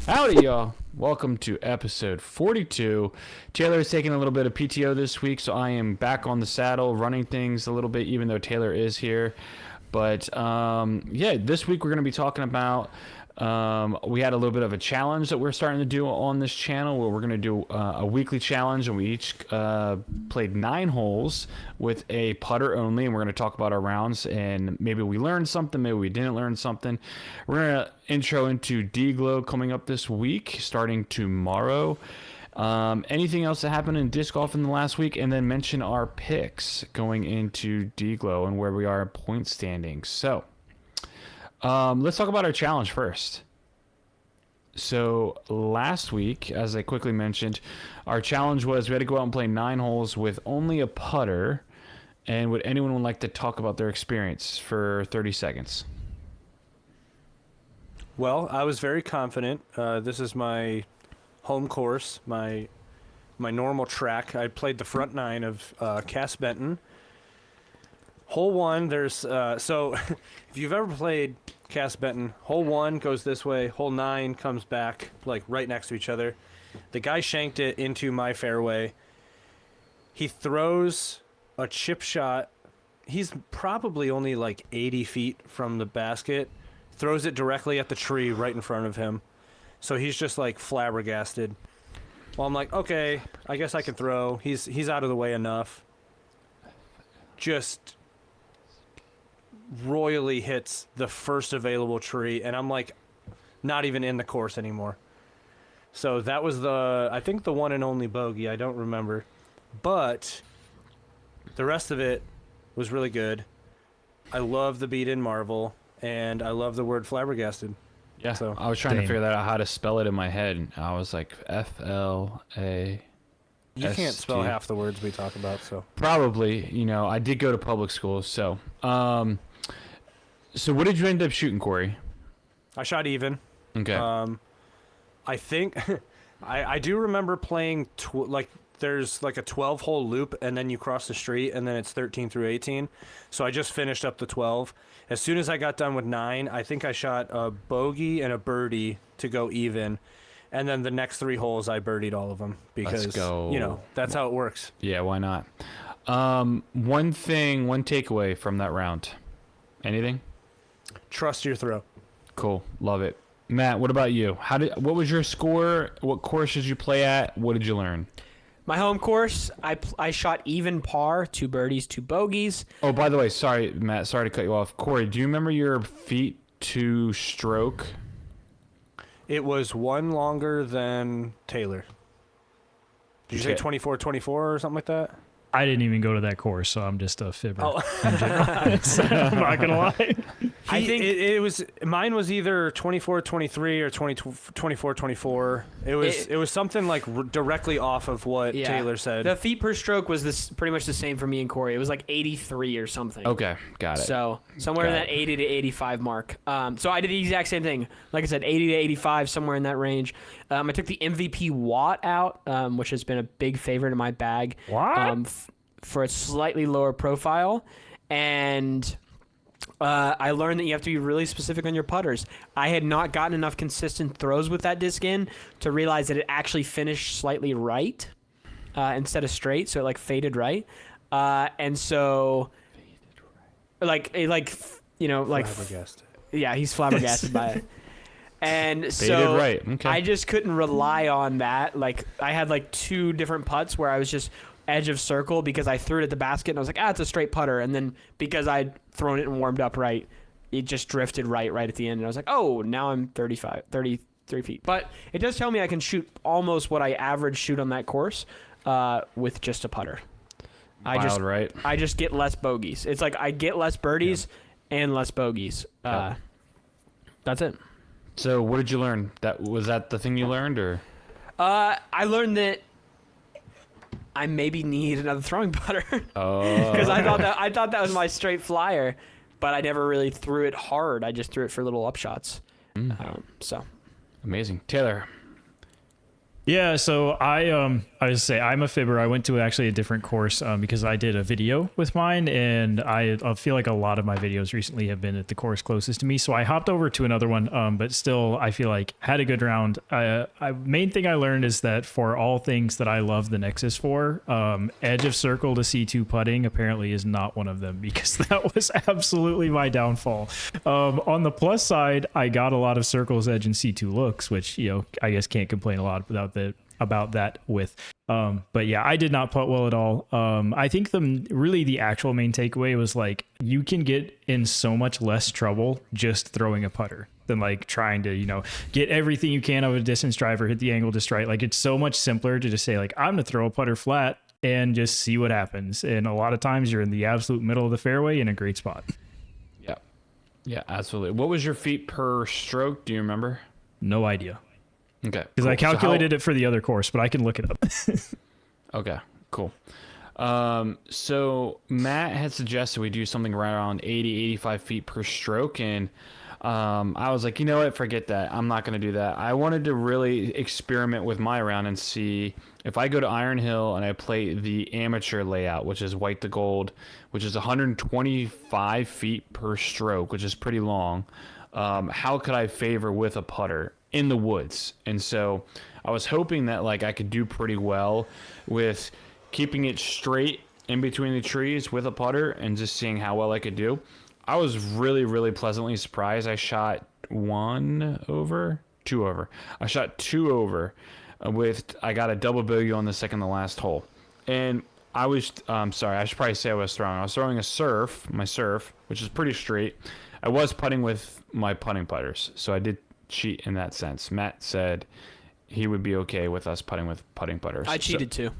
Howdy, y'all. Welcome to episode 42. Taylor is taking a little bit of PTO this week, so I am back on the saddle, running things a little bit, even though Taylor is here. But, this week we're going to be talking about, we had a little bit of a challenge that we're starting to do on this channel where we're going to do a weekly challenge, and we each played 9 holes with a putter only, and we're going to talk about our rounds, and maybe we learned something, maybe we didn't learn something. We're going to intro into DGLO coming up this week, starting tomorrow. Anything else that happened in disc golf in the last week, and then mention our picks going into DGLO and where we are in point standings. So let's talk about our challenge first. So last week, as I quickly mentioned, our challenge was we had to go out and play 9 holes with only a putter. And would anyone like to talk about their experience for 30 seconds? Well, I was very confident. This is my home course, my normal track. I played the front 9 of Cass Benton. Hole 1, there's so if you've ever played Cass Benton, hole 1 goes this way, hole 9 comes back like right next to each other. The guy shanked it into my fairway. He throws a chip shot. He's probably only like 80 feet from the basket. Throws it directly at the tree right in front of him. So he's just like flabbergasted. Well, I'm like, okay, I guess I can throw. He's out of the way enough. Just royally hits the first available tree, and I'm like not even in the course anymore. So that was I think the one and only bogey. I don't remember. But the rest of it was really good. I love the beat in Marvel, and I love the word flabbergasted. Yeah, so, I was trying to figure out how to spell it in my head. I was like, F-L-A... You can't spell half the words we talk about, so. Probably. I did go to public school, so. So what did you end up shooting, Corey? I shot even. Okay. I think, I do remember playing, there's like a 12-hole loop, and then you cross the street, and then it's 13 through 18. So I just finished up the 12. As soon as I got done with 9, I think I shot a bogey and a birdie to go even. And then the next 3 holes, I birdied all of them because, that's how it works. Yeah, why not? One takeaway from that round. Anything? Trust your throw. Cool. Love it. Matt, what about you? What was your score? What course did you play at? What did you learn? My home course, I shot even par, 2 birdies, 2 bogeys. Oh, by the way, sorry, Matt. Sorry to cut you off. Corey, do you remember your feet to stroke? It was 1 longer than Taylor. Did you say 24-24 or something like that? I didn't even go to that course, so I'm just a fibber. Oh. I'm not going to lie. I think it was mine was either 24-23 or 24-24. It was something like directly off of what Taylor said. The feet per stroke was pretty much the same for me and Corey. It was like 83 or something. Okay, got it. So somewhere in that 80 to 85 mark. So I did the exact same thing. Like I said, 80 to 85, somewhere in that range. I took the MVP Watt out, which has been a big favorite in my bag. What? For a slightly lower profile, and I learned that you have to be really specific on your putters. I had not gotten enough consistent throws with that disc in to realize that it actually finished slightly right instead of straight, so it faded right, and so Flabbergasted. Yeah, he's flabbergasted by it. And Faded so right. Okay. I just couldn't rely on that. I had 2 different putts where I was just edge of circle because I threw it at the basket and I was like, it's a straight putter. And then because I'd thrown it and warmed up right, it just drifted right at the end. And I was like, oh, now I'm 33 feet. But it does tell me I can shoot almost what I average shoot on that course with just a putter. Right? I just get less bogeys. It's like I get less birdies and less bogeys. That's it. So what did you learn? Was that the thing you learned, or? I learned that I maybe need another throwing putter. Oh. Because I thought that was my straight flyer, but I never really threw it hard. I just threw it for little upshots. So amazing, Taylor. Yeah, so I say I'm a fibber. I went to actually a different course because I did a video with mine, and I feel like a lot of my videos recently have been at the course closest to me. So I hopped over to another one, but still I feel like had a good round. Main thing I learned is that for all things that I love the Nexus for, edge of circle to C2 putting apparently is not one of them, because that was absolutely my downfall. On the plus side, I got a lot of circles edge and C2 looks, which I guess can't complain a lot about that with. But yeah, I did not putt well at all. I think the actual main takeaway was like, you can get in so much less trouble just throwing a putter than like trying to, get everything you can out of a distance driver, hit the angle just right. Like, it's so much simpler to just say like, I'm gonna throw a putter flat and just see what happens. And a lot of times you're in the absolute middle of the fairway in a great spot. Yeah, absolutely. What was your feet per stroke? Do you remember? No idea. Okay. Because I calculated it for the other course, but I can look it up. Okay, cool. So Matt had suggested we do something right around 80, 85 feet per stroke. And I was like, you know what? Forget that. I'm not going to do that. I wanted to really experiment with my round and see if I go to Iron Hill and I play the amateur layout, which is white to gold, which is 125 feet per stroke, which is pretty long. How could I favor with a putter in the woods? And so I was hoping that like I could do pretty well with keeping it straight in between the trees with a putter and just seeing how well I could do. I was really, really pleasantly surprised. I shot two over. I shot 2 over I got a double bogey on the second to last hole. And I was, sorry, I should probably say I was throwing my surf, which is pretty straight. I was putting with my putting putters, so I did cheat in that sense. Matt said he would be okay with us putting with putting putters. I cheated too.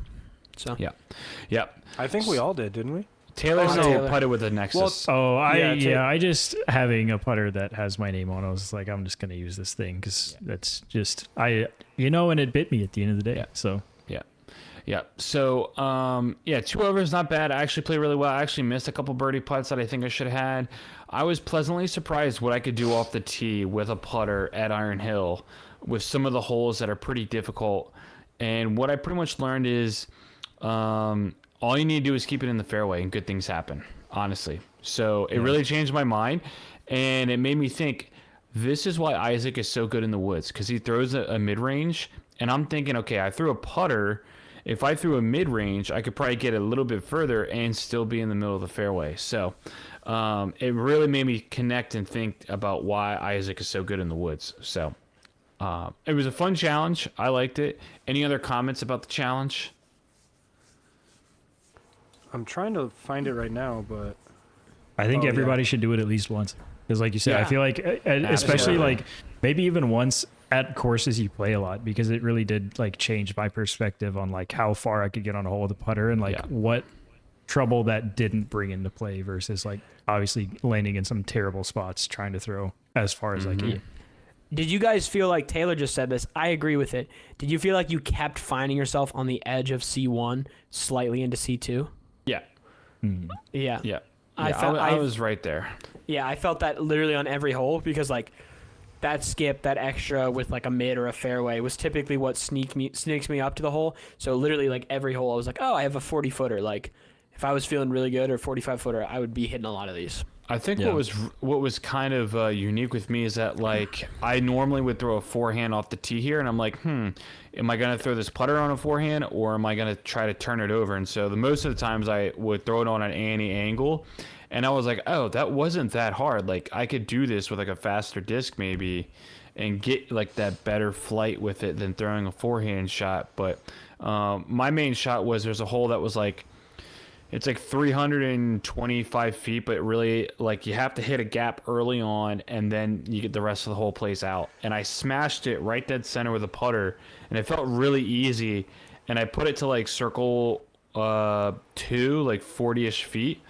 So yeah. I think we all did, didn't we? Taylor said Taylor. he putted with a Nexus. I just having a putter that has my name on it, I was like, I'm just going to use this thing because that's just, and it bit me at the end of the day. Yeah. So Yeah. So, 2 over is not bad. I actually played really well. I actually missed a couple birdie putts that I think I should have had. I was pleasantly surprised what I could do off the tee with a putter at Iron Hill with some of the holes that are pretty difficult. And what I pretty much learned is all you need to do is keep it in the fairway and good things happen, honestly. So it really changed my mind, and it made me think, this is why Isaac is so good in the woods, because he throws a mid-range, and I'm thinking, okay, I threw a putter. If I threw a mid-range, I could probably get a little bit further and still be in the middle of the fairway. So it really made me connect and think about why Isaac is so good in the woods. So it was a fun challenge. I liked it. Any other comments about the challenge? I'm trying to find it right now, but I think everybody should do it at least once. Because like you said, I feel like, especially like maybe even once at courses you play a lot, because it really did like change my perspective on like how far I could get on a hole with a putter and like what trouble that didn't bring into play versus like obviously landing in some terrible spots trying to throw as far as I can. Did you guys feel like, Taylor just said this, I agree with it. Did you feel like you kept finding yourself on the edge of C1 slightly into C2? Yeah. Yeah. Yeah. I was right there. Yeah, I felt that literally on every hole, because like that skip, that extra with like a mid or a fairway was typically what sneaks me up to the hole. So literally like every hole I was like, oh, I have a 40-footer. Like if I was feeling really good, or 45-footer, I would be hitting a lot of these. I think what was kind of unique with me is that like I normally would throw a forehand off the tee here, and I'm like, am I gonna throw this putter on a forehand, or am I gonna try to turn it over? And so the most of the times I would throw it on an angle, and I was like, oh, that wasn't that hard. Like I could do this with like a faster disc maybe, and get like that better flight with it than throwing a forehand shot. But my main shot was, there's a hole that was like, it's like 325 feet, but really like you have to hit a gap early on, and then you get the rest of the whole place out. And I smashed it right dead center with a putter, and it felt really easy. And I put it to like circle 2, like 40-ish feet.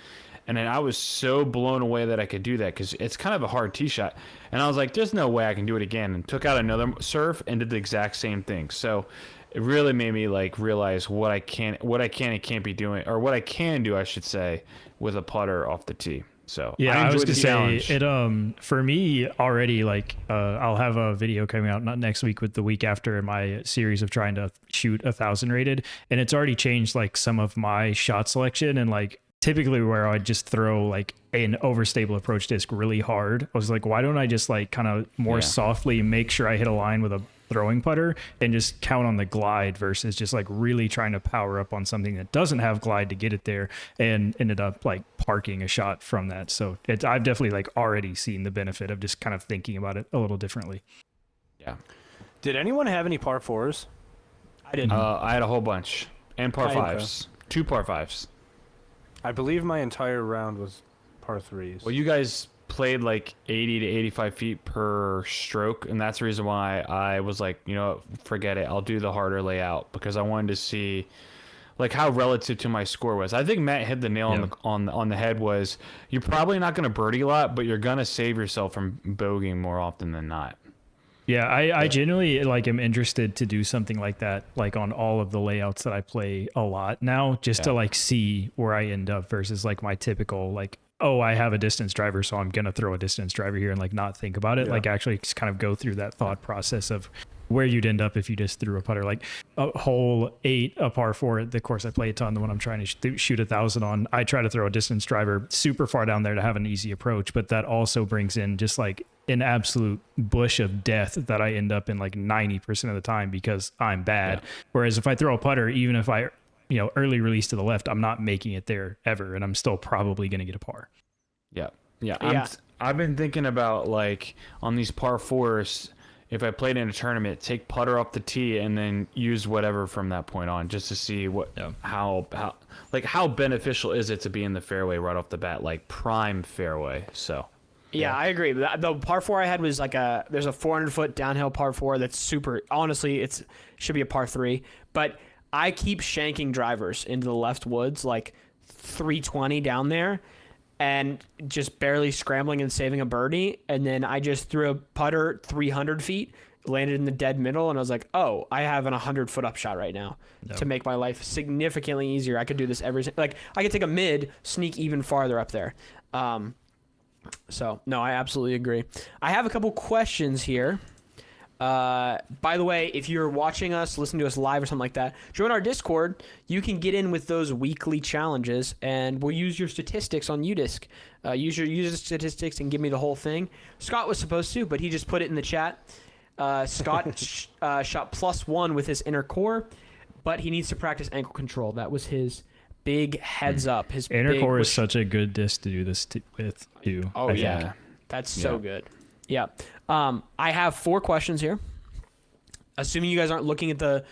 And then I was so blown away that I could do that, because it's kind of a hard tee shot. And I was like, there's no way I can do it again. And took out another surf and did the exact same thing. So it really made me like realize what I can and can't be doing, or what I can do, I should say, with a putter off the tee. So Yeah, I was enjoyed gonna the say challenge. it. For me already, like I'll have a video coming out not next week, but the week after in my series of trying to shoot 1,000 rated, and it's already changed like some of my shot selection and like typically where I'd just throw like an overstable approach disc really hard. I was like, why don't I just like kind of more Yeah. softly make sure I hit a line with a throwing putter and just count on the glide versus just like really trying to power up on something that doesn't have glide to get it there, and ended up like parking a shot from that. So I've definitely like already seen the benefit of just kind of thinking about it a little differently. Yeah. Did anyone have any par fours? I didn't. I had a whole bunch and par I- fives, 2 par fives. I believe my entire round was par threes. Well, you guys played like 80 to 85 feet per stroke, and that's the reason why I was like, you know, forget it. I'll do the harder layout because I wanted to see like how relative to my score was. I think Matt hit the nail on the head. Was you're probably not going to birdie a lot, but you're going to save yourself from bogeying more often than not. Yeah, I genuinely like am interested to do something like that, like on all of the layouts that I play a lot now, just to like see where I end up versus like my typical like, oh, I have a distance driver, so I'm gonna throw a distance driver here and like not think about it. Yeah. Like actually just kind of go through that thought process of where you'd end up if you just threw a putter. Like a hole 8, a par 4, the course I play a ton, the one I'm trying to shoot 1,000 on, I try to throw a distance driver super far down there to have an easy approach, but that also brings in just like an absolute bush of death that I end up in like 90% of the time because I'm bad. Yeah. Whereas if I throw a putter, even if I, early release to the left, I'm not making it there ever, and I'm still probably going to get a par. Yeah. Yeah. Yeah. I've been thinking about like on these par fours, if I played in a tournament, take putter off the tee and then use whatever from that point on, just to see how beneficial is it to be in the fairway right off the bat, like prime fairway. So Yeah, I agree. The par 4 I had was like there's a 400-foot downhill par 4 that's super. Honestly, should be a par 3, but I keep shanking drivers into the left woods like 320 down there, and just barely scrambling and saving a birdie. And then I just threw a putter 300 feet, landed in the dead middle, and I was like, oh, I have an 100-foot upshot right now to make my life significantly easier. I could do this I could take a mid, sneak even farther up there. So, no, I absolutely agree. I have a couple questions here. By the way, if you're watching us, listen to us live or something like that, join our Discord. You can get in with those weekly challenges, and we'll use your statistics on UDisc. Use your user statistics and give me the whole thing. Scott was supposed to, but he just put it in the chat. Scott shot +1 with his inner core, but he needs to practice ankle control. That was his big heads up. His Inner core is such a good disc to do this with too. Oh, I yeah. think. That's so good. Yeah. I have 4 questions here. Assuming you guys aren't looking at the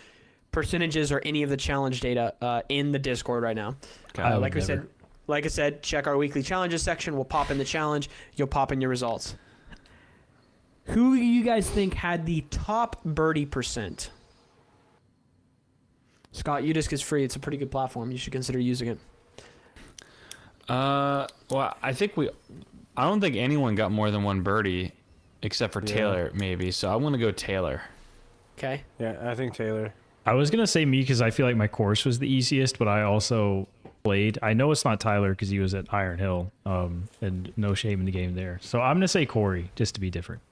percentages or any of the challenge data in the Discord right now. Like I said, check our weekly challenges section. We'll pop in the challenge. You'll pop in your results. Who do you guys think had the top birdie percent? Scott, UDisc is free. It's a pretty good platform. You should consider using it. well, I don't think anyone got more than 1 birdie except for Taylor, maybe. So I want to go Taylor. Okay. Yeah, I think Taylor. I was gonna say me because I feel like my course was the easiest, but I also played. I know it's not Tyler because he was at Iron Hill, and no shame in the game there. So I'm gonna say Corey just to be different.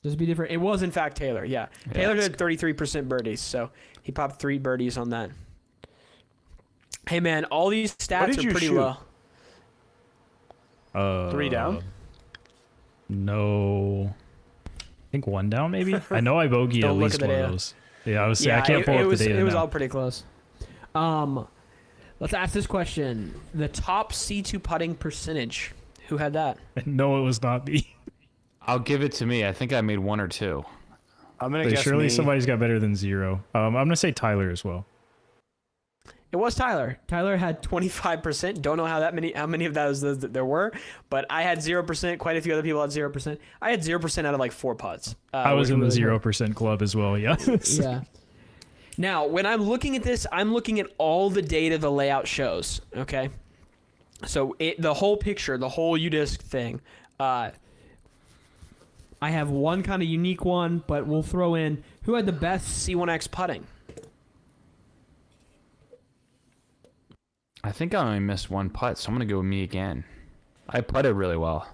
Just be different. It was in fact Taylor. Yeah. Taylor did 33% birdies, so he popped 3 birdies on that. Hey man, all these stats are pretty low. 3 down? No. I think 1 down maybe. I know I bogeyed at Don't look least at the one of data. those. Yeah, I can't pull up the data It was now. all pretty close. Let's ask this question. The top C2 putting percentage. Who had that? No, it was not me. I'll give it to me. I think I made 1 or 2. I'm gonna But guess surely me. somebody's got better than 0. I'm gonna say Tyler as well. It was Tyler. Tyler had 25%. Don't know how many of those there were, but I had 0%. Quite a few other people had 0%. I had 0% out of like 4 putts. I was which in the really hurt. 0% club as well. Yeah. Yeah. Now, when I'm looking at this, I'm looking at all the data the layout shows. Okay. So the whole picture, the whole UDisc thing. I have one kind of unique one, but we'll throw in who had the best C1X putting. I think I only missed 1 putt, so I'm gonna go with me again. I putted really well.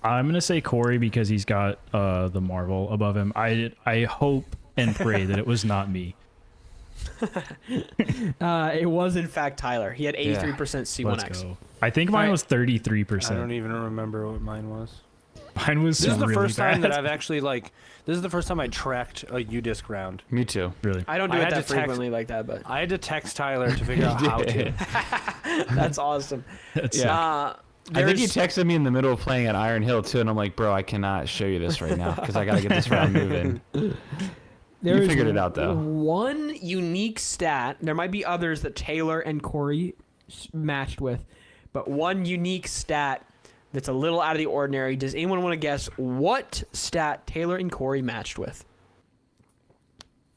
I'm gonna say Corey because he's got the Marvel above him. I hope and pray that it was not me. It was in fact Tyler. He had 83% Let's C1X. go. I think mine was 33%. I don't even remember what mine was. Mine was This is the really first time bad. that I've actually This is the first time I tracked a UDisc round. Me too. Really. I don't do I it had that to text- frequently like that, but I had to text Tyler to figure out how to. that's awesome. That's Yeah. I think he There's- texted me in the middle of playing at Iron Hill too, and I'm like, bro, I cannot show you this right now because I gotta get this round moving. There You is figured it out, though. One unique stat. There might be others that Taylor and Corey matched with, but one unique stat that's a little out of the ordinary. Does anyone want to guess what stat Taylor and Corey matched with?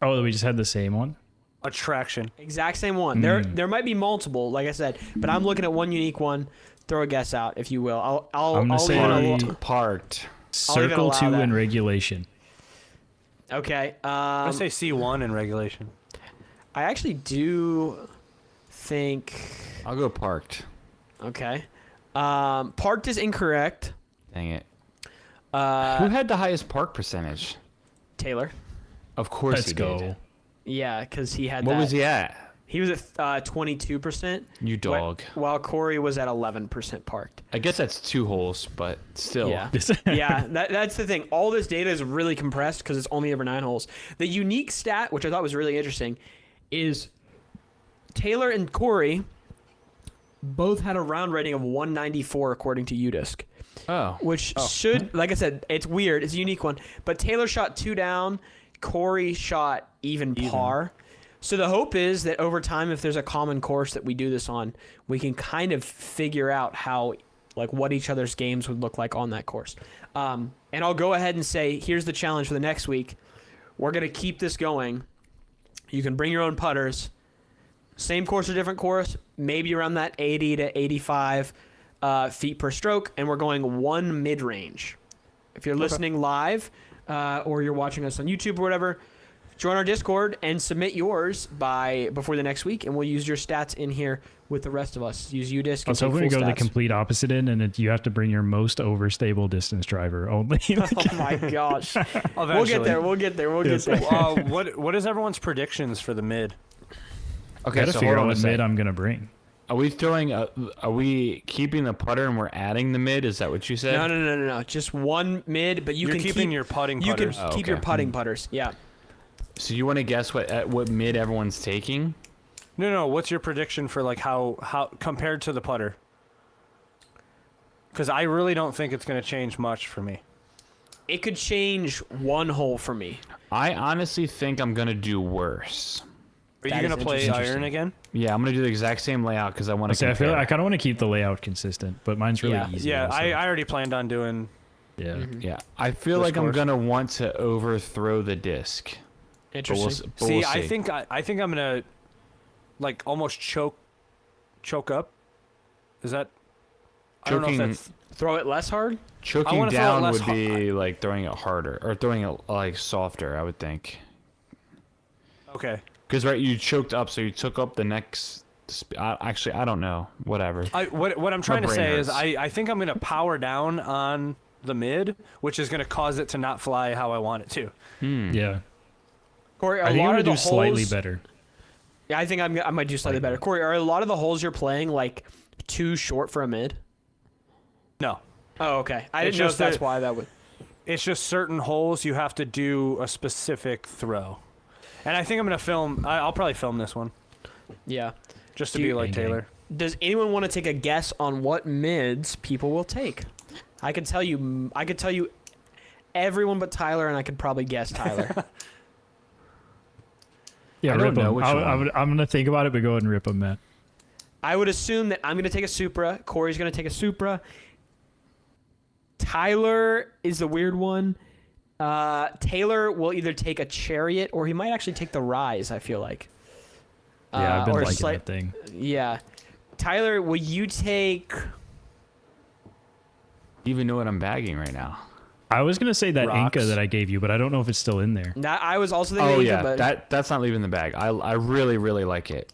Oh, we just had the same one. Attraction. Exact same one. There might be multiple, like I said, but I'm looking at one unique one. Throw a guess out, if you will. I'll I'm gonna say leave it Parked. I'll even Circle allow 2 that. in regulation. Okay. I say C1 in regulation. I actually do think. I'll go parked. Okay. Parked is incorrect. Dang it. Who had the highest park percentage? Taylor. Of course Let's he go. did. Yeah, because he had What that. was he at? He was at 22%. You dog. While Corey was at 11% parked. I guess that's 2 holes, but still. Yeah. Yeah, that's the thing. All this data is really compressed because it's only over 9 holes. The unique stat, which I thought was really interesting, is Taylor and Corey both had a round rating of 194 according to UDisc. Oh. Which should, like I said, it's weird. It's a unique one. But Taylor shot 2 down. Corey shot even par. So the hope is that over time, if there's a common course that we do this on, we can kind of figure out how, like, what each other's games would look like on that course. And I'll go ahead and say, here's the challenge for the next week. We're going to keep this going. You can bring your own putters. Same course or different course, maybe around that 80 to 85 feet per stroke, and we're going 1 mid-range. If you're listening live or you're watching us on YouTube or whatever, join our Discord and submit yours before the next week, and we'll use your stats in here with the rest of us. Use UDisc. I was hoping to go the complete opposite end, and you have to bring your most overstable distance driver only. Oh my gosh. We'll get there. We'll get there. What is everyone's predictions for the mid? Okay, Gotta so figure hold out on a what sec. mid I'm gonna bring. Are we keeping the putter and we're adding the mid? Is that what you said? No. Just 1 mid, but You're can keeping keep your putting You putters. can Oh, keep your okay. putting putters. Yeah. So you want to guess what mid everyone's taking? No. What's your prediction for like how compared to the putter? Because I really don't think it's going to change much for me. It could change 1 hole for me. I honestly think I'm gonna do worse. Are That you is going to play interesting. iron again? Yeah, I'm gonna do the exact same layout because I want to. Okay, I feel like I kind of want to keep the layout consistent, but mine's really Yeah. easy. Yeah, also. I already planned on doing. yeah. Yeah, I feel This like I'm course. gonna want to overthrow the disc. But we'll, Interesting. but we'll See, see. I think I'm going to like almost choke up. Is that? I don't know Choking- if that's. Throw it less hard? choking wanna throw it down less would be like throwing it harder or throwing it like softer. I would think. Okay. Because right, you choked up, so you took up the next. Actually, I don't know. Whatever. What I'm trying to brain say is hurts. I think I'm going to power down on the mid, which is going to cause it to not fly how I want it to. Yeah. Corey, I a think I'm lot gonna of the do slightly holes. better. Yeah, I think I might do slightly better. Corey, are a lot of the holes you're playing like too short for a mid? No. Oh, okay. I It's didn't know if just that's that- why that would. It's just certain holes you have to do a specific throw. And I think I'm going to film. I'll probably film this one Yeah. just to Do be you- like Dang, dang. Taylor. Does anyone want to take a guess on what mids people will take? I could tell you everyone but Tyler, and I could probably guess Tyler. Yeah, I don't rip know them. which one. I'm gonna think about it, but go ahead and rip them, Matt. I would assume that I'm going to take a Supra. Corey's going to take a Supra. Tyler is the weird one. Taylor will either take a Chariot or he might actually take the Rise, I feel like. Yeah, I've been or liking slight- that thing. Yeah. Tyler, will you take... Even know what I'm bagging right now. I was gonna say that Rocks. Inca that I gave you, but I don't know if it's still in there. I was also thinking Oh Inca, yeah, but that's not leaving the bag. I really like it.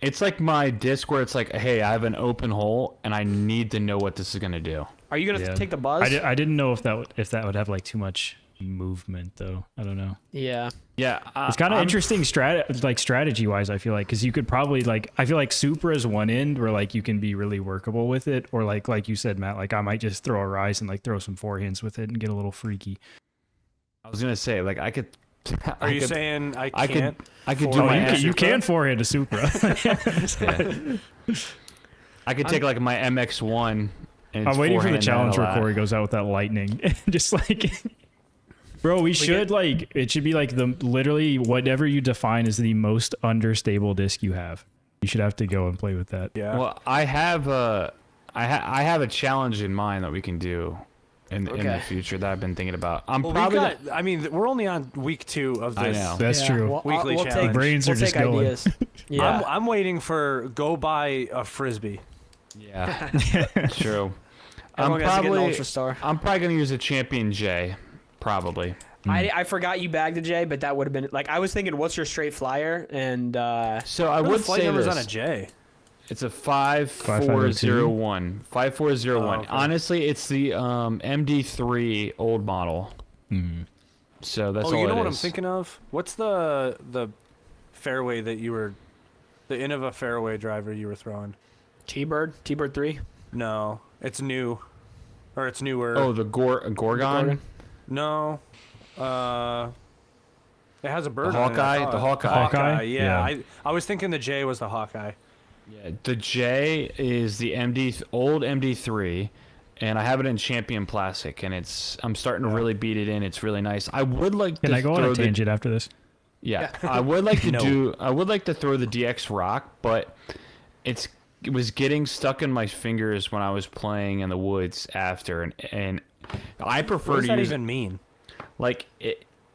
It's like my disc where it's like, hey, I have an open hole and I need to know what this is gonna do. Are you gonna Yeah. take the buzz? I didn't know if that would have like too much movement though. I don't know. Yeah. Yeah, It's kind of interesting strategy wise. I feel like because you could probably like I feel like Supra is one end where like you can be really workable with it, or like you said, Matt, like I might just throw a rise and like throw some forehands with it and get a little freaky. I was gonna say like I could. Are you saying I I can't? could do forward my a You Supra? can forehand a Supra. Yeah. I could take like my MX-1. And I'm waiting for the forehand challenge that a where lot. Corey goes out with that lightning. Just like, bro, we should like, it should be like literally whatever you define as the most understable disc you have. You should have to go and play with that. Yeah. Well, I have I have a challenge in mind that we can do in the Okay. future that I've been thinking about. I'm Well, probably I mean, we're only on week 2 of this. I know. That's Yeah, true. Weekly we'll challenge. take, Brains we'll are just take going. ideas. Yeah. I'm waiting for go buy a frisbee. Yeah, true. Everyone has to get an Ultra Star. I'm probably gonna use a Champion J, probably. I forgot you bagged a J, but that would have been like I was thinking, what's your straight flyer? And So I What are would the flight say numbers this. on a J? It's a 5401. 5401. Oh, okay. Honestly, it's the MD3 old model. So that's all You know it what I'm is. thinking of? What's the fairway that you were, the Innova fairway driver you were throwing? T-Bird 3. No, it's new, or it's newer. Oh, the Gorgon? Gorgon? No, it has a bird. The on it, I Hawkeye? thought. The Hawkeye. Hawkeye? Yeah, Yeah. I was thinking the J was the Hawkeye. Yeah, the J is the old MD3, and I have it in Champion Plastic, and I'm starting to really beat it in. It's really nice. I would like Can to I go on throw a tangent after this? Yeah, I would like to No. I would like to throw the DX Rock, but it was getting stuck in my fingers when I was playing in the woods after, and I prefer What does to that use even mean? like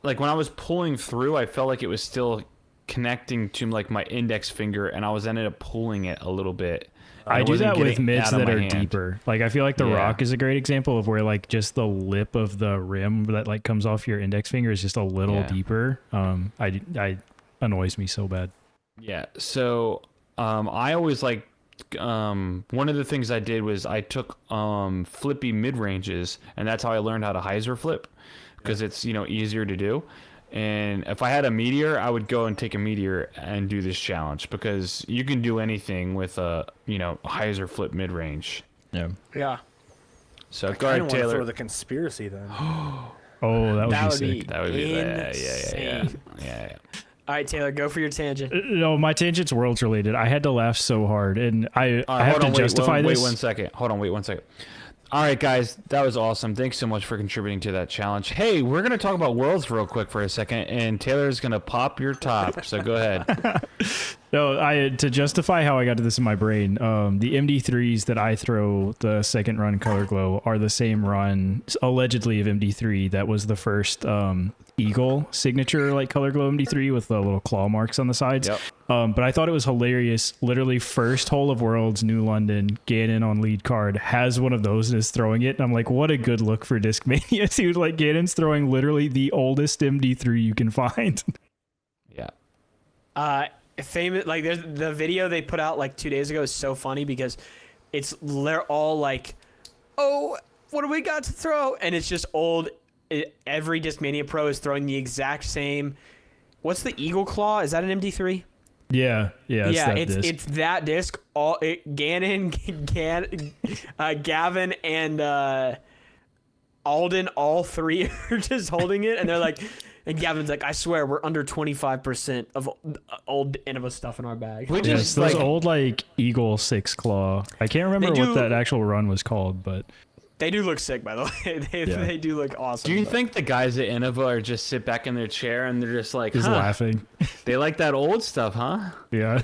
when I was pulling through, I felt like it was still connecting to like my index finger, and I was ended up pulling it a little bit. I It do wasn't that with getting mids out of that my are hand. deeper. Like I feel like the Yeah. Rock is a great example of where like just the lip of the rim that like comes off your index finger is just a little Yeah. deeper. I annoys me so bad. Yeah. So I always like one of the things I did was I took flippy mid ranges, and that's how I learned how to hyzer flip, because it's easier to do. And if I had a meteor, I would go and take a meteor and do this challenge, because you can do anything with a hyzer flip mid range. Yeah. Yeah. So I go kind ahead, of want to Taylor. throw the conspiracy then. Oh, that would That be would sick. be That would be yeah. insane. Yeah. All right, Taylor, go for your tangent. No, my tangent's worlds related. I had to laugh so hard, and I All right, have hold to on, justify wait this. 1 second. Hold on, wait 1 second. All right, guys, that was awesome. Thanks so much for contributing to that challenge. Hey, we're going to talk about Worlds real quick for a second, and Taylor's going to pop your top, so go ahead. No, to justify how I got to this in my brain, the MD3s that I throw the second run Color Glow are the same run, allegedly, of MD3 that was the first Eagle signature like Color Glow MD3 with the little claw marks on the sides. Yep. But I thought it was hilarious. Literally, first hole of Worlds, New London, Gannon on lead card has one of those and is throwing it. And I'm like, what a good look for Discmania, dude. Like, Gannon's throwing literally the oldest MD3 you can find. Yeah. Famous, like there's the video they put out like 2 days ago is so funny because they're all like, oh, what do we got to throw? And it's just old. Every Discmania Pro is throwing the exact same. What's the Eagle Claw? Is that an MD3? Yeah, It's that disc. Gannon, Gavin, and Alden, all three are just holding it, and they're like, and Gavin's like, I swear we're under 25% of old Innova stuff in our bag. We Yes, just those like old like Eagle 6 claw. I can't remember They what do- that actual run was called, but They do look sick, by the way. They do look awesome. Do you but- think the guys at Innova are just sit back in their chair and they're just like, just huh, laughing. they like that old stuff, huh? Yeah.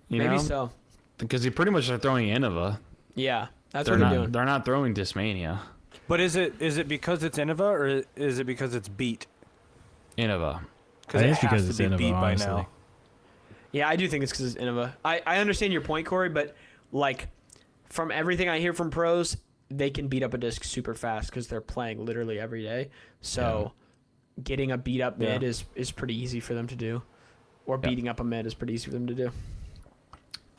You Maybe know? so. Because they pretty much are throwing Innova. Yeah, that's They're what not. they're doing. They're not throwing Discmania. But is it because it's Innova or is it because it's beat? Innova. Because I it think it's has because to it's be Innova, beat by honestly. now. Yeah, I do think it's because it's Innova. I understand your point, Corey, but like from everything I hear from pros, they can beat up a disc super fast because they're playing literally every day. So getting a beat up mid is pretty easy for them to do, or beating up a mid is pretty easy for them to do.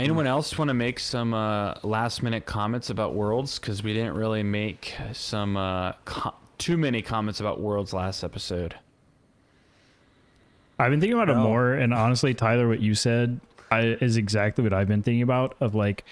Anyone else want to make some last minute comments about Worlds? Because we didn't really make some too many comments about Worlds last episode. I've been thinking about it more, and honestly, Tyler, what you said is exactly what I've been thinking about. Of like,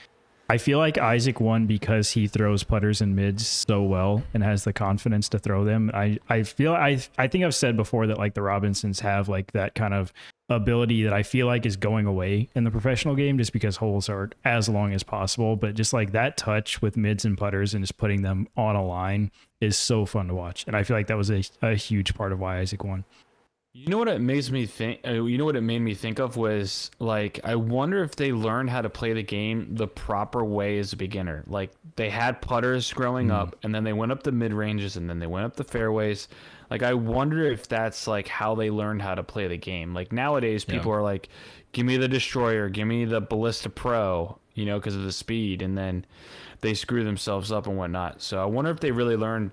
I feel like Isaac won because he throws putters and mids so well and has the confidence to throw them. I think I've said before that like the Robinsons have like that kind of ability that I feel like is going away in the professional game just because holes are as long as possible. But just like that touch with mids and putters and just putting them on a line is so fun to watch. And I feel like that was a huge part of why Isaac won. You know what it makes me think? You know what it made me think of was like I wonder if they learned how to play the game the proper way as a beginner. Like they had putters growing up, and then they went up the mid ranges, and then they went up the fairways. Like I wonder if that's like how they learned how to play the game. Like nowadays, people are like, "Give me the Destroyer, give me the Ballista Pro," you know, because of the speed, and then they screw themselves up and whatnot. So I wonder if they really learned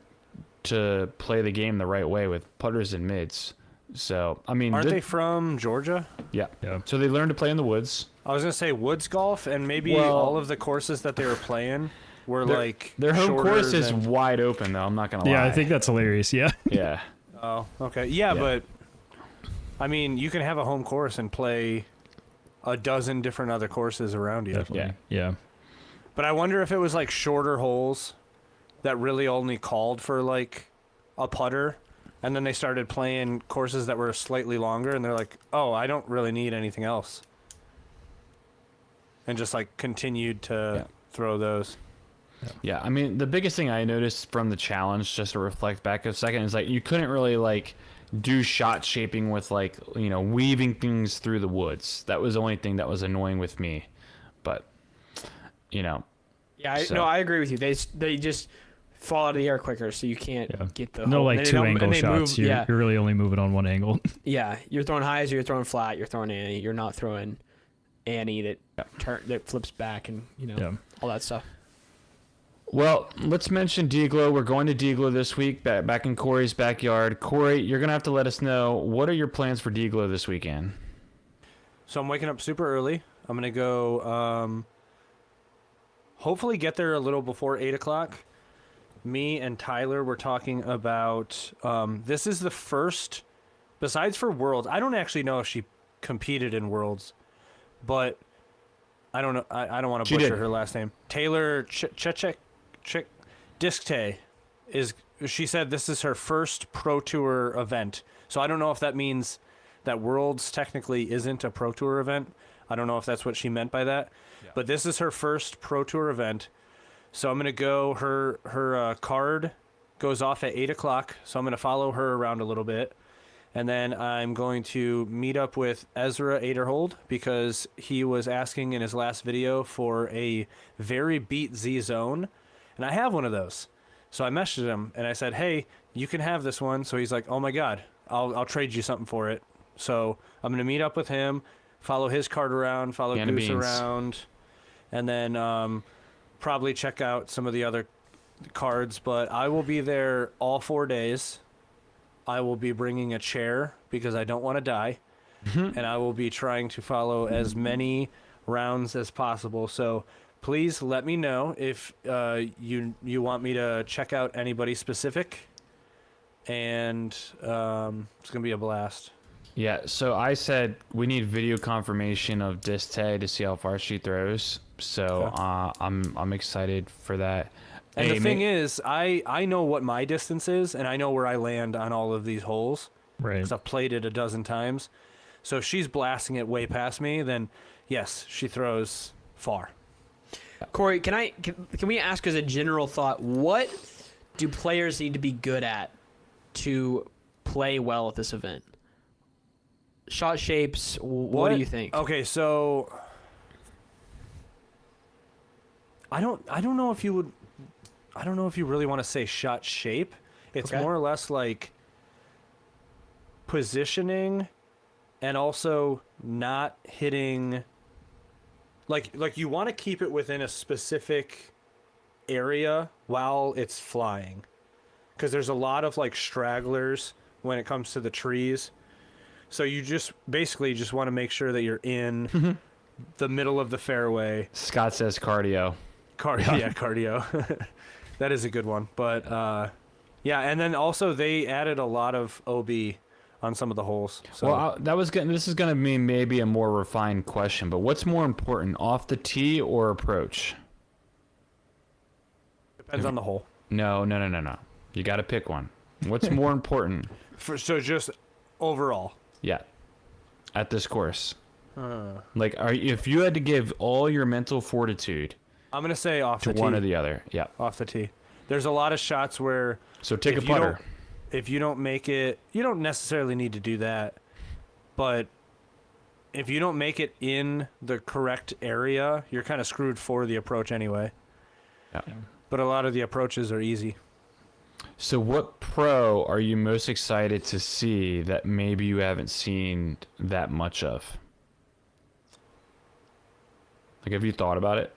to play the game the right way with putters and mids. So, I mean... Aren't they from Georgia? Yeah. So they learned to play in the woods. I was going to say woods golf, and maybe all of the courses that they were playing were like Their home course is than... wide open, though. I'm not going to lie. Yeah, I think that's hilarious. Yeah. Yeah. Oh, okay. Yeah, but, I mean, you can have a home course and play a dozen different other courses around you. Definitely. Yeah. But I wonder if it was like shorter holes that really only called for like a putter. And then they started playing courses that were slightly longer, and they're like, oh, I don't really need anything else. And just, like, continued to throw those. Yeah, I mean, the biggest thing I noticed from the challenge, just to reflect back a second, is, like, you couldn't really, like, do shot shaping with, like, you know, weaving things through the woods. That was the only thing that was annoying with me. But, you know. Yeah, no, I agree with you. They just... fall out of the air quicker, so you can't get the no hole. like two angle shots. You're really only moving on one angle. Yeah, you're throwing highs, you're throwing flat, you're throwing Annie. You're not throwing Annie that flips back and all that stuff. Well, let's mention DGLO. We're going to DGLO this week, back in Corey's backyard. Corey, you're gonna have to let us know, what are your plans for DGLO this weekend? So I'm waking up super early. I'm gonna go hopefully get there a little before 8 o'clock. Me and Tyler were talking about this is the first, besides for Worlds, I don't actually know if she competed in Worlds, but I don't know. I don't want to butcher her last name. Taylor Disktay she said this is her first Pro Tour event. So I don't know if that means that Worlds technically isn't a Pro Tour event. I don't know if that's what she meant by that. Yeah. But this is her first Pro Tour event. So I'm going to go, her card goes off at 8 o'clock, so I'm going to follow her around a little bit. And then I'm going to meet up with Ezra Aderhold because he was asking in his last video for a very beat Z zone. And I have one of those. So I messaged him and I said, hey, you can have this one. So he's like, oh my God, I'll trade you something for it. So I'm going to meet up with him, follow his card around, follow Goose around, and then probably check out some of the other cards. But I will be there all 4 days. I will be bringing a chair because I don't want to die. And I will be trying to follow as many rounds as possible. So please let me know if you want me to check out anybody specific. And it's going to be a blast. Yeah, so I said we need video confirmation of Diste to see how far she throws. So I'm excited for that. And the thing is, I know what my distance is, and I know where I land on all of these holes. Right. Because I've played it a dozen times. So if she's blasting it way past me, then yes, she throws far. Corey, can we ask as a general thought, what do players need to be good at to play well at this event? Shot shapes, what do you think? Okay, so I don't know if you really want to say shot shape. It's more or less like positioning and also not hitting like you want to keep it within a specific area while it's flying. Cuz there's a lot of like stragglers when it comes to the trees. So you just basically just want to make sure that you're in the middle of the fairway. Scott says cardio. Cardio. That is a good one. But yeah, and then also they added a lot of OB on some of the holes. So Well, this is gonna be maybe a more refined question, but what's more important, off the tee or approach? depends on the hole. No. You got to pick one. What's more important? So just overall. Yeah, at this course. Like, if you had to give all your mental fortitude I'm gonna say off to the tee. one or the other, yeah. Off the tee. There's a lot of shots where So take a if you don't- putter. if you don't make it, you don't necessarily need to do that. But if you don't make it in the correct area, you're kind of screwed for the approach anyway. Yeah. But a lot of the approaches are easy. So what pro are you most excited to see that maybe you haven't seen that much of? Like, have you thought about it?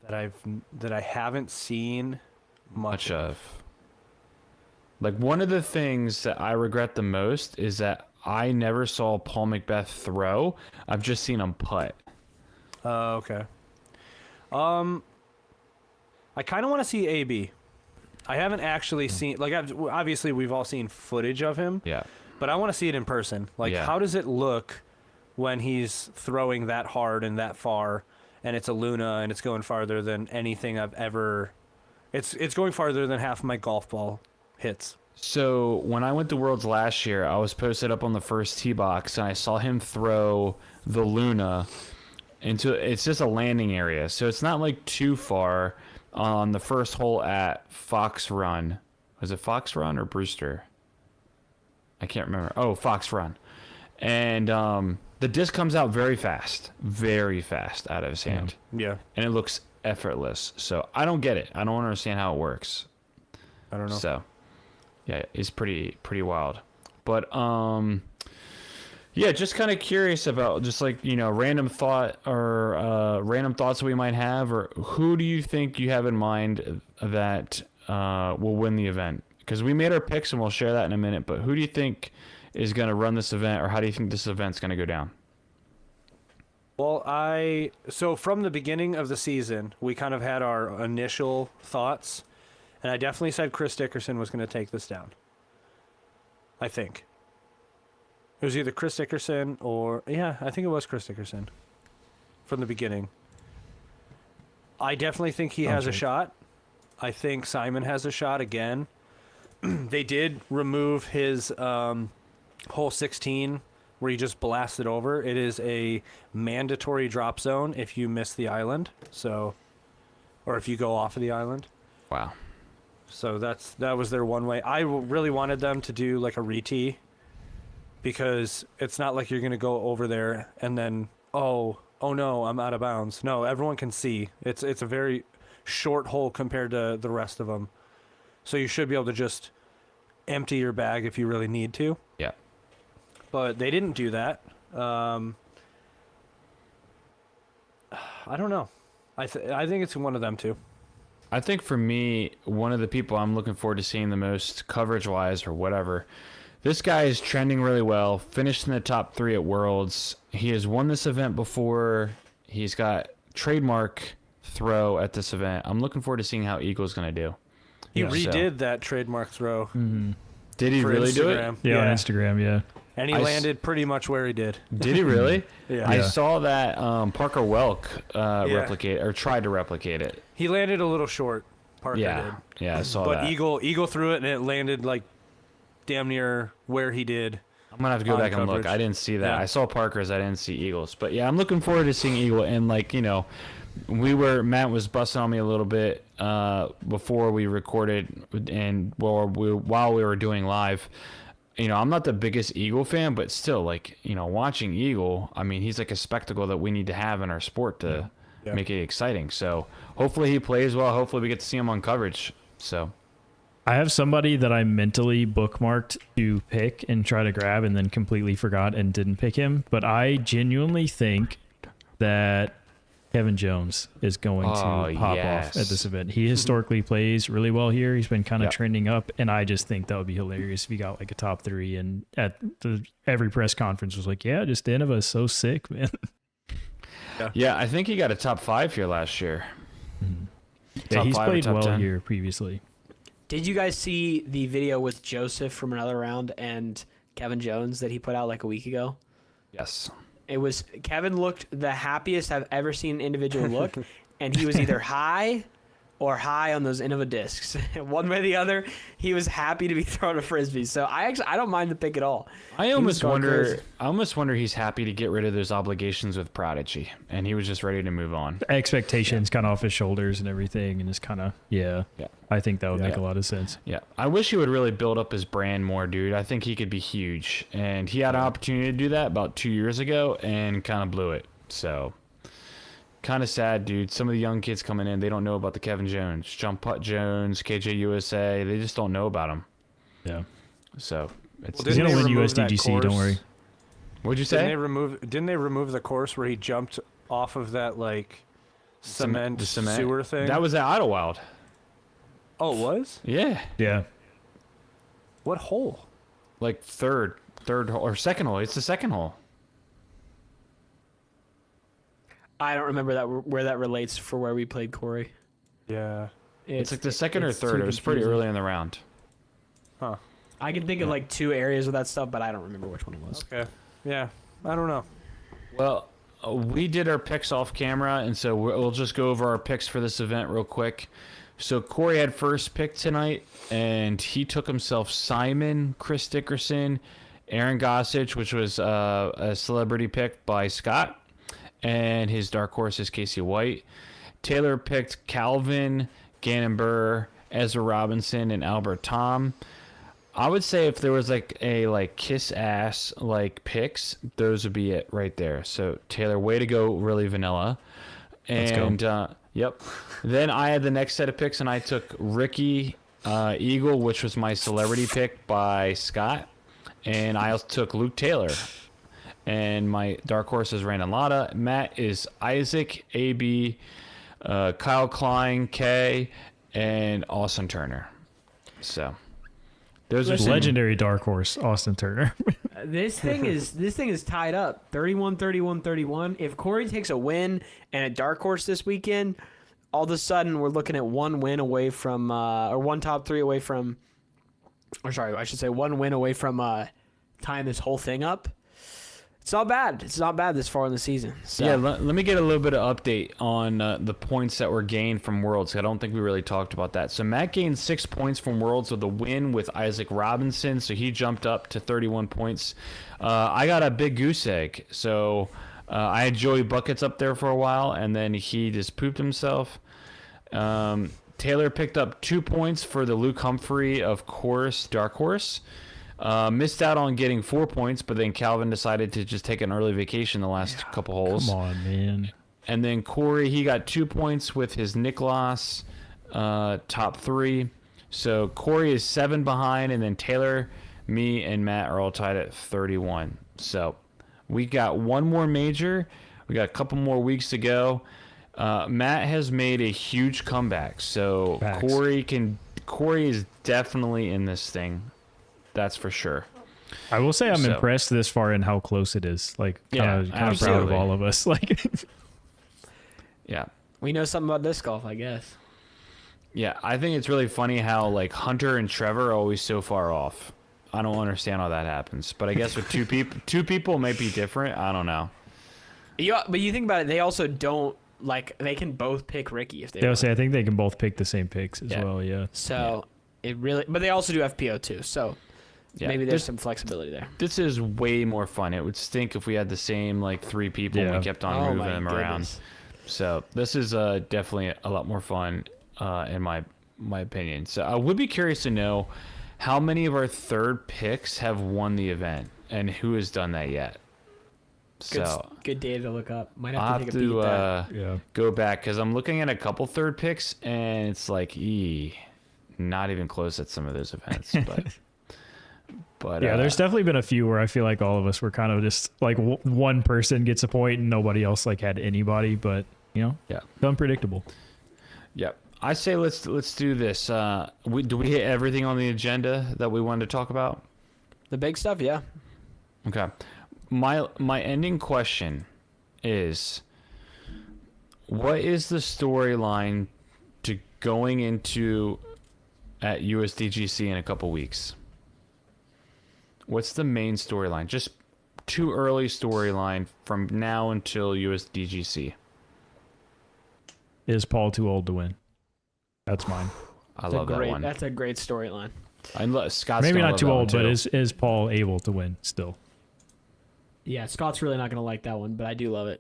That I haven't seen much Of. Like, one of the things that I regret the most is that I never saw Paul Macbeth throw. I've just seen him putt. Okay. I kind of want to see AB. I haven't actually seen, like, obviously we've all seen footage of him, Yeah. but I want to see it in person. Like, Yeah. how does it look when he's throwing that hard and that far, and it's a Luna and it's going farther than anything I've ever. It's going farther than half my golf ball hits. So when I went to Worlds last year, I was posted up on the first tee box, and I saw him throw the Luna into. It's just a landing area, so it's not like too far. On the first hole at Fox Run, was it Fox Run or Brewster? I can't remember. Oh, Fox Run, and the disc comes out very fast out of his hand, Yeah, and it looks effortless. So I don't get it. I don't understand how it works. I don't know. So, yeah, it's pretty wild. But yeah, just kind of curious about just like, random thought or random thoughts we might have, or who do you think you have in mind that will win the event? Because we made our picks and we'll share that in a minute. But who do you think is going to run this event, or how do you think this event's going to go down? Well, so from the beginning of the season, we kind of had our initial thoughts, and I definitely said Chris Dickerson was going to take this down. I think. It was either Chris Dickerson or, yeah, I think it was Chris Dickerson from the beginning. I definitely think he has a shot. I think Simon has a shot again. They did remove his hole 16 where you just blasted over. It is a mandatory drop zone if you miss the island, or if you go off of the island. Wow. So that was their one way. I really wanted them to do like a re-tee, because it's not like you're going to go over there and then, oh no, I'm out of bounds. No, everyone can see. It's a very short hole compared to the rest of them. So you should be able to just empty your bag if you really need to. Yeah. But they didn't do that. I don't know. I think it's one of them too. I think for me, one of the people I'm looking forward to seeing the most coverage-wise or whatever, this guy is trending really well, finished in the top 3 at Worlds. He has won this event before. He's got trademark throw at this event. I'm looking forward to seeing how Eagle's going to do. He Yeah. redid that trademark throw Did he for really do it? Instagram. Yeah, on Instagram, yeah. And he landed pretty much where he did. Did he really? Yeah. I Yeah. saw that Parker Welk replicate or tried to replicate it. He landed a little short. Parker did. Yeah, I saw But that. Eagle threw it and it landed like damn near where he did. I'm gonna have to go on back and look. coverage. I didn't see that. Yeah. I saw Parker's. I didn't see Eagles. But yeah, I'm looking forward to seeing Eagle. And like, Matt was busting on me a little bit before we recorded and while we were doing live. I'm not the biggest Eagle fan, but still, like, watching Eagle, I mean, he's like a spectacle that we need to have in our sport to make it exciting. So hopefully he plays well. Hopefully we get to see him on coverage. So I have somebody that I mentally bookmarked to pick and try to grab and then completely forgot and didn't pick him. But I genuinely think that Kevin Jones is going to pop off at this event. He historically plays really well here. He's been kind of trending up, and I just think that would be hilarious if he got like a top 3. And at every press conference was like, yeah, just Innova is so sick, man. Yeah, I think he got a top 5 here last year. Yeah, Top he's 5 or played top well 10. here previously. Did you guys see the video with Joseph from another round and Kevin Jones that he put out like a week ago? Yes. It was Kevin looked the happiest I've ever seen an individual look, and he was either high or high on those Innova discs. One way or the other, he was happy to be throwing a frisbee. So I don't mind the pick at all. I He was almost going wonder. crazy. I almost wonder he's happy to get rid of those obligations with Prodigy, and he was just ready to move on. Expectations kind of off his shoulders and everything, and it's kind of Yeah. I think that would make Yeah. a lot of sense. Yeah, I wish he would really build up his brand more, dude. I think he could be huge, and he had an opportunity to do that about 2 years ago, and kind of blew it. So, kind of sad, dude. Some of the young kids coming in, they don't know about the Kevin Jones, Jump Putt Jones, KJ USA. They just don't know about him. Yeah, So, it's Well, he's Didn't gonna they win remove that USDGC. Don't course? worry. What'd you Didn't say? they remove the course where he jumped off of that like cement, the cement sewer thing? That was at Idlewild. Oh, it was? Yeah, Yeah, What hole? like third hole or second hole. It's the second hole. I don't remember that where that relates for where we played Corey. Yeah. It's like the second or it's third. too It was pretty confusing. early in the round. Huh. I can think of like 2 areas of that stuff, but I don't remember which one it was. Okay. Yeah. I don't know. Well, we did our picks off camera, and so we'll just go over our picks for this event real quick. So Corey had first pick tonight, and he took himself Simon, Chris Dickerson, Aaron Gossage, which was a celebrity pick by Scott, and his dark horse is Casey White. Taylor picked Calvin, Gannon Burr, Ezra Robinson, and Albert Tom. I would say if there was like a kiss ass like picks, those would be it right there. So Taylor, way to go, really vanilla. Let's go. And yep. Then I had the next set of picks, and I took Ricky Eagle, which was my celebrity pick by Scott, and I also took Luke Taylor. And my dark horse is Randon Lotta. Matt is Isaac, AB, Kyle Klein, K, and Austin Turner. So those are some, legendary dark horse Austin Turner. This thing is tied up 31-31-31. If Corey takes a win and a dark horse this weekend, all of a sudden we're looking at one win away from or one top 3 away from, or sorry, I should say one win away from tying this whole thing up. It's not bad. It's not bad this far in the season. So. Yeah, let me get a little bit of update on the points that were gained from Worlds. I don't think we really talked about that. So Matt gained 6 points from Worlds with a win with Isaac Robinson, so he jumped up to 31 points. I got a big goose egg, so I had Joey Buckets up there for a while, and then he just pooped himself. Taylor picked up 2 points for the Luke Humphrey of course Dark Horse. Missed out on getting 4 points, but then Calvin decided to just take an early vacation the last couple holes. Come on, man. And then Corey, he got 2 points with his Nicholas top 3. So Corey is 7 behind, and then Taylor, me, and Matt are all tied at 31. So we got one more major. We got a couple more weeks to go. Matt has made a huge comeback. So Facts. Corey is definitely in this thing. That's for sure. I will say I'm So- impressed this far in how close it is. Like, Yeah, kind of proud of absolutely. all of us. Like, Yeah. We know something about disc golf, I guess. Yeah, I think it's really funny how like Hunter and Trevor are always so far off. I don't understand how that happens, but I guess with two people might be different. I don't know. But you think about it, they also don't like they can both pick Ricky if they they'll want. say I think they can both pick the same picks as Yeah. well. Yeah. So it really, but they also do FPO too. So Yeah, maybe there's some flexibility there. This is way more fun. It would stink if we had the same like 3 people and Yeah. we kept on Oh moving my them around. goodness. So this is definitely a lot more fun in my opinion. So I would be curious to know how many of our third picks have won the event and who has done that yet. Good, So good data to look up. Might I'll have to take a peek at that. Yeah. go back because I'm looking at a couple third picks and it's like, not even close at some of those events. But Yeah, there's definitely been a few where I feel like all of us were kind of just like one person gets a point and nobody else like had anybody, but you know, yeah. it's unpredictable. Yep. I say let's do this. Do we hit everything on the agenda that we wanted to talk about? The big stuff, yeah. Okay. My ending question is, What is the storyline to going into at USDGC in a couple weeks? What's the main storyline? Just too early storyline from now until USDGC. Is Paul too old to win? That's mine. I love that one. That's a great storyline. Scott's Maybe gonna not love too that one old, but too. is Paul able to win still? Yeah, Scott's really not gonna like that one, but I do love it.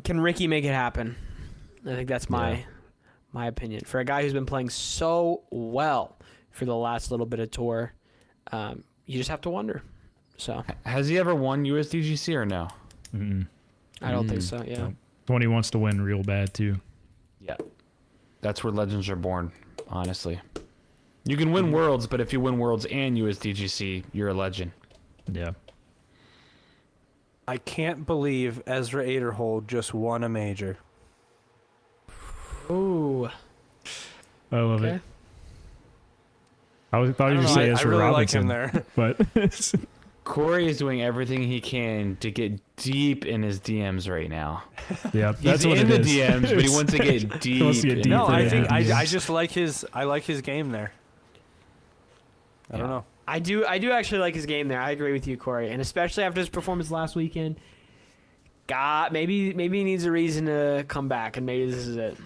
Can Ricky make it happen? I think that's my opinion. For a guy who's been playing so well for the last little bit of tour, you just have to wonder. So Has he ever won USDGC or no? Mm-mm. I don't think so. Yeah. Nope. Tony wants to win real bad too. Yeah. That's where legends are born, honestly. You can win Worlds, but if you win Worlds and USDGC, you're a legend. Yeah. I can't believe Ezra Aderhold just won a major. Ooh. I love Okay. it. I thought you were I going to don't say know, I Ezra really Robinson, like him there. but Corey is doing everything he can to get deep in his DMs right now. yeah, He's that's what in it the is. DMs, but he wants to get deep. wants to get in deep No, the I Yeah. think DMs. I just like his game there. I don't know. I do actually like his game there. I agree with you, Corey, and especially after his performance last weekend. God, maybe he needs a reason to come back, and maybe this is it.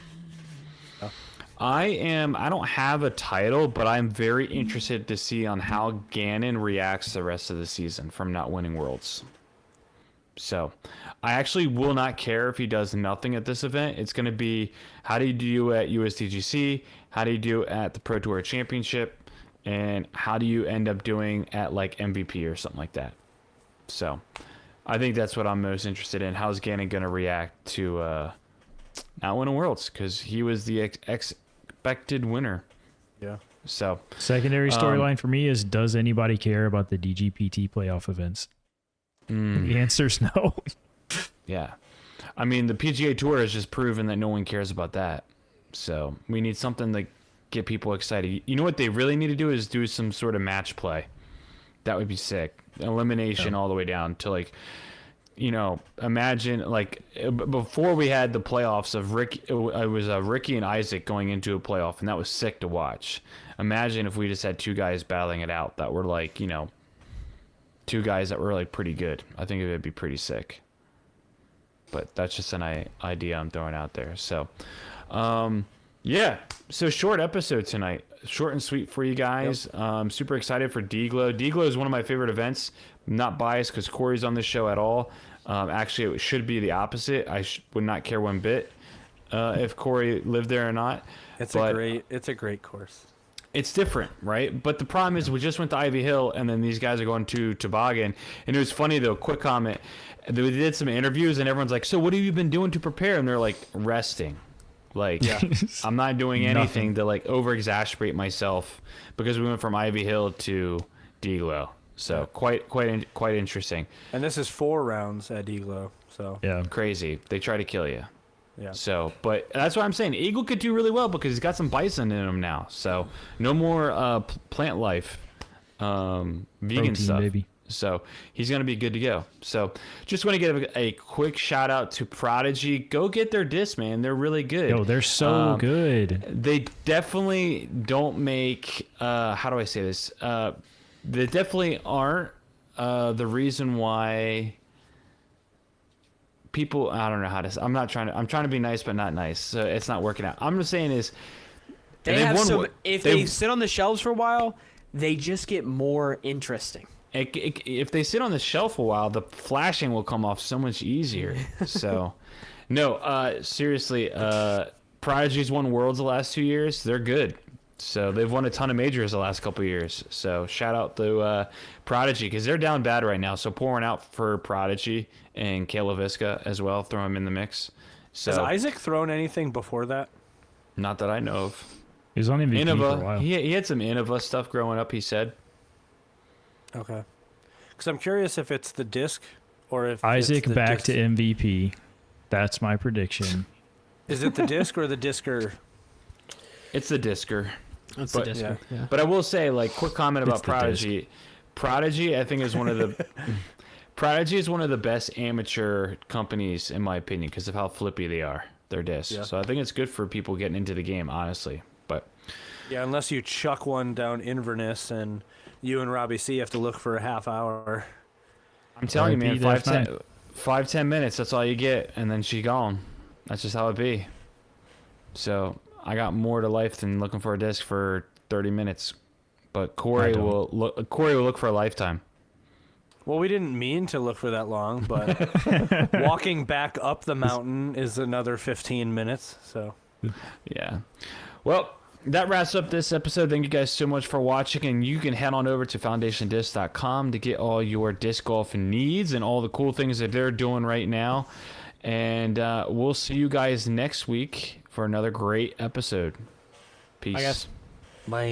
I don't have a title, but I'm very interested to see on how Gannon reacts the rest of the season from not winning Worlds. So, I actually will not care if he does nothing at this event. It's going to be, how do you do at USDGC? How do you do at the Pro Tour Championship? And how do you end up doing at like MVP or something like that? So, I think that's what I'm most interested in. How's Gannon going to react to not winning Worlds? Because he was the expected winner. Yeah. So, Secondary storyline for me is: does anybody care about the DGPT playoff events? The answer's no. yeah. I mean, the PGA Tour has just proven that no one cares about that. So, we need something to get people excited. You know what they really need to do is do some sort of match play. That would be sick. Elimination all the way down to like, you know, imagine like before we had the playoffs of Ricky, it was Ricky and Isaac going into a playoff, and that was sick to watch. Imagine if we just had two guys battling it out that were like, you know, two guys that were like pretty good. I think it would be pretty sick. But that's just an idea I'm throwing out there. So, yeah. So short episode tonight. Short and sweet for you guys. Super excited for DGLO. DGLO is one of my favorite events. I'm not biased because Corey's on this show at all. Actually, it should be the opposite. I would not care one bit if Corey lived there or not. It's a great course. It's different, right? But the problem is we just went to Ivy Hill, and then these guys are going to Toboggan. And it was funny, though, quick comment. They did some interviews, and everyone's like, so what have you been doing to prepare? And they're like, resting. Like, I'm not doing anything to, like, over-exasperate myself because we went from Ivy Hill to DGLO. So quite interesting. And this is 4 rounds at DGLO, so Yeah. Crazy. They try to kill you. yeah. So, but that's what I'm saying. Eagle could do really well because he's got some bison in him now. So, no more plant life, vegan Protein, stuff. baby. So, he's going to be good to go. So, just want to give a quick shout out to Prodigy. Go get their disc, man. They're really good. Yo, they're so good. They definitely don't make, how do I say this? They definitely aren't the reason why people, I don't know how to, I'm trying to be nice but not nice, so it's not working out. I'm just saying is If they sit on the shelves for a while, they just get more interesting. if they sit on the shelf a while, the flashing will come off so much easier. So no, seriously, Prodigy's won Worlds the last 2 years. They're good. So they've won a ton of majors the last couple of years. So shout out to Prodigy because they're down bad right now. So pouring out for Prodigy and Kayla Visca as well. Throw them in the mix. So Has Isaac thrown anything before that? not that I know of. He was on MVP for a Innova. while. He had some Innova stuff growing up. He said. Okay. Because I'm curious if it's the disc or if Isaac it's the back disc. to MVP. That's my prediction. Is it the disc or the discer? It's the Discer. That's But- the disc. Yeah. But I will say, like, quick comment about It's the disc. Prodigy. Prodigy, I think, is one of the Prodigy is one of the best amateur companies, in my opinion, because of how flippy they are, their discs. Yeah. So I think it's good for people getting into the game, honestly. But Yeah, unless you chuck one down Inverness and you and Robbie C have to look for a half hour. I'm telling you, man, RIP Def 5-10 minutes, that's all you get, and then she gone. That's just how it be. So I got more to life than looking for a disc for 30 minutes. But Corey will look for a lifetime. Well, we didn't mean to look for that long, but walking back up the mountain is another 15 minutes. So, Yeah. Well, that wraps up this episode. Thank you guys so much for watching, and you can head on over to foundationdisc.com to get all your disc golf needs and all the cool things that they're doing right now. And we'll see you guys next week for another great episode. Peace. I guess. bye.